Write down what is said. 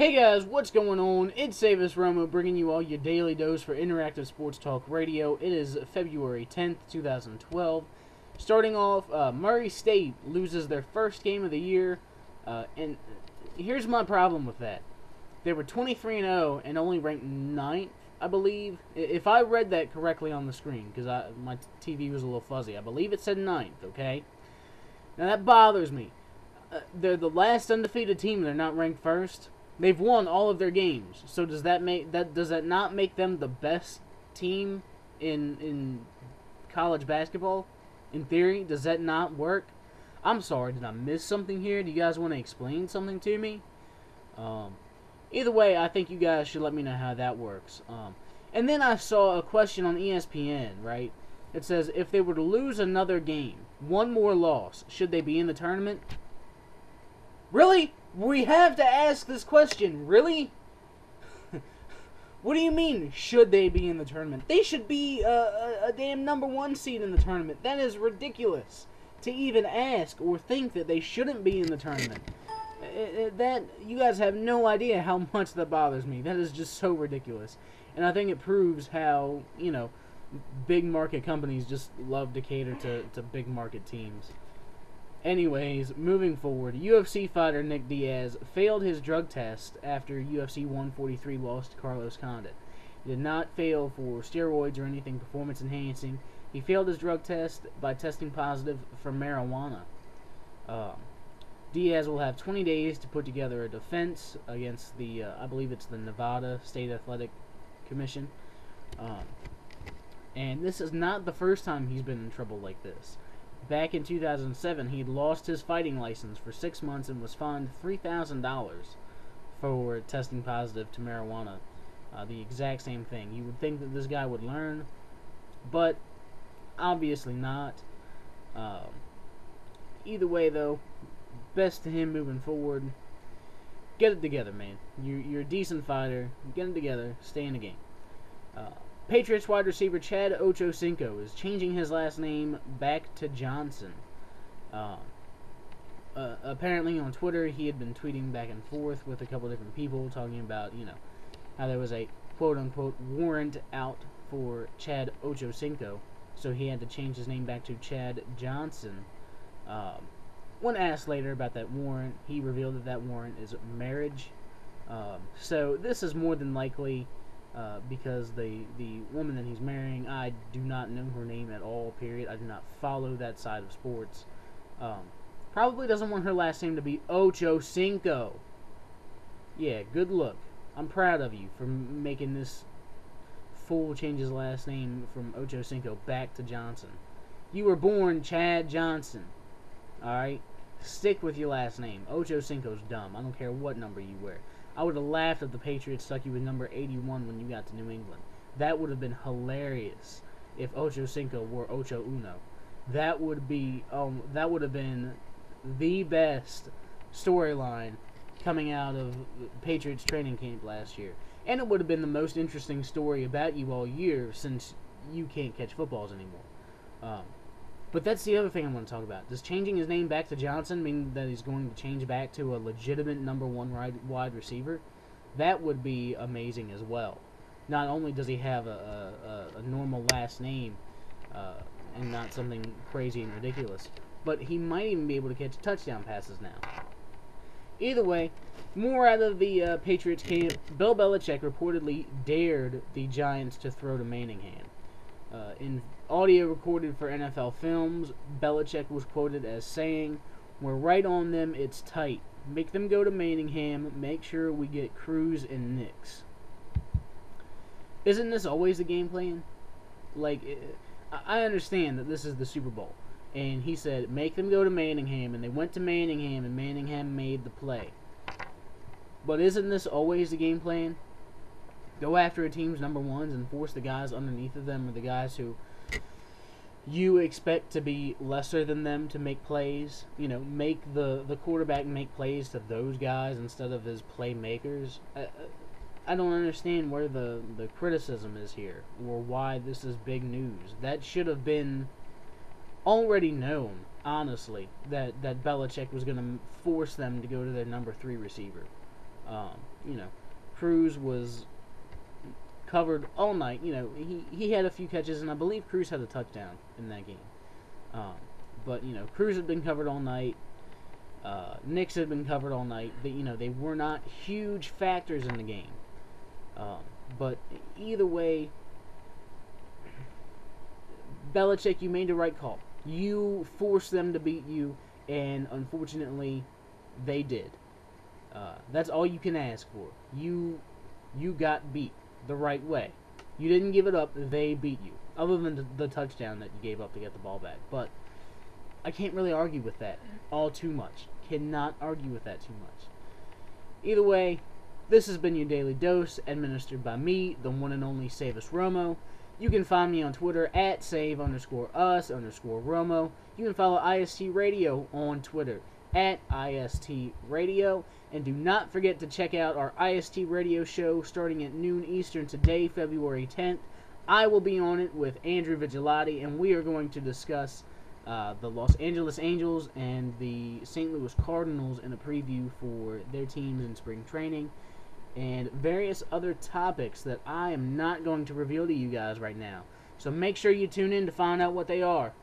Hey guys, what's going on? It's Savis Romo bringing you all your daily dose for interactive sports talk radio. It is February 10th, 2012. Starting off, Murray State loses their first game of the year, and here's my problem with that. They were 23-0 and only ranked 9th, I believe. If I read that correctly on the screen, because my TV was a little fuzzy, I believe it said 9th, okay? Now that bothers me. They're the last undefeated team, they're not ranked first. They've won all of their games, so does that not make them the best team in college basketball? In theory, does that not work? I'm sorry, did I miss something here? Do you guys want to explain something to me? Either way, I think you guys should let me know how that works. And then I saw a question on ESPN, right? It says, if they were to lose another game, one more loss, should they be in the tournament? Really? We have to ask this question. Really? What do you mean, should they be in the tournament? They should be a damn #1 seed in the tournament. That is ridiculous to even ask or think that they shouldn't be in the tournament. That you guys have no idea how much that bothers me. That is just so ridiculous. And I think it proves how, big market companies just love to cater to big market teams. Anyways, moving forward, UFC fighter Nick Diaz failed his drug test after UFC 143 loss to Carlos Condit. He did not fail for steroids or anything performance enhancing. He failed his drug test by testing positive for marijuana. Diaz will have 20 days to put together a defense against the, I believe it's the Nevada State Athletic Commission. And this is not the first time he's been in trouble like this. Back in 2007, he lost his fighting license for 6 months and was fined $3,000 for testing positive to marijuana. The exact same thing. You would think that this guy would learn, but obviously not. Either way, though, best to him moving forward. Get it together, man. You're a decent fighter. Get it together. Stay in the game. Patriots wide receiver Chad Ochocinco is changing his last name back to Johnson. Apparently on Twitter, he had been tweeting back and forth with a couple different people talking about, how there was a quote-unquote warrant out for Chad Ochocinco, so he had to change his name back to Chad Johnson. When asked later about that warrant, he revealed that warrant is marriage. So this is more than likely because the woman that he's marrying, I do not know her name at all, period. I do not follow that side of sports. Probably doesn't want her last name to be Ochocinco. Yeah, good look. I'm proud of you for making this fool change his last name from Ochocinco back to Johnson. You were born Chad Johnson. Alright? Stick with your last name. Ochocinco's dumb. I don't care what number you wear. I would have laughed if the Patriots stuck you with number 81 when you got to New England. That would have been hilarious if Ochocinco wore Ocho Uno. That would have been the best storyline coming out of Patriots training camp last year. And it would have been the most interesting story about you all year since you can't catch footballs anymore. But that's the other thing I want to talk about. Does changing his name back to Johnson mean that he's going to change back to a legitimate #1 wide receiver? That would be amazing as well. Not only does he have a normal last name and not something crazy and ridiculous, but he might even be able to catch touchdown passes now. Either way, more out of the Patriots camp. Bill Belichick reportedly dared the Giants to throw to Manningham. In audio recorded for NFL Films, Belichick was quoted as saying, "We're right on them, it's tight. Make them go to Manningham, make sure we get Cruz and Nix." Isn't this always the game plan? Like, I understand that this is the Super Bowl, and he said, make them go to Manningham, and they went to Manningham, and Manningham made the play. But isn't this always the game plan? Go after a team's #1s and force the guys underneath of them, or the guys who you expect to be lesser than them to make plays. Make the quarterback make plays to those guys instead of his playmakers. I don't understand where the criticism is here, or why this is big news. That should have been already known, honestly, that Belichick was going to force them to go to their #3 receiver. You know, Cruz was covered all night. You know, he had a few catches, and I believe Cruz had a touchdown in that game. But you know, Cruz had been covered all night. Knicks had been covered all night. They were not huge factors in the game. But either way, Belichick, you made the right call. You forced them to beat you, and unfortunately, they did. That's all you can ask for. You got beat the right way. You didn't give it up. They beat you. Other than the touchdown that you gave up to get the ball back. But I can't really argue with that all too much. Cannot argue with that too much. Either way, this has been your Daily Dose, administered by me, the one and only Savis Romo. You can find me on Twitter at save_us_Romo. You can follow IST Radio on Twitter at IST Radio. And do not forget to check out our IST Radio show starting at noon Eastern today, February 10th. I will be on it with Andrew Vigilati, and we are going to discuss the Los Angeles Angels and the St. Louis Cardinals in a preview for their teams in spring training, and various other topics that I am not going to reveal to you guys right now. So make sure you tune in to find out what they are.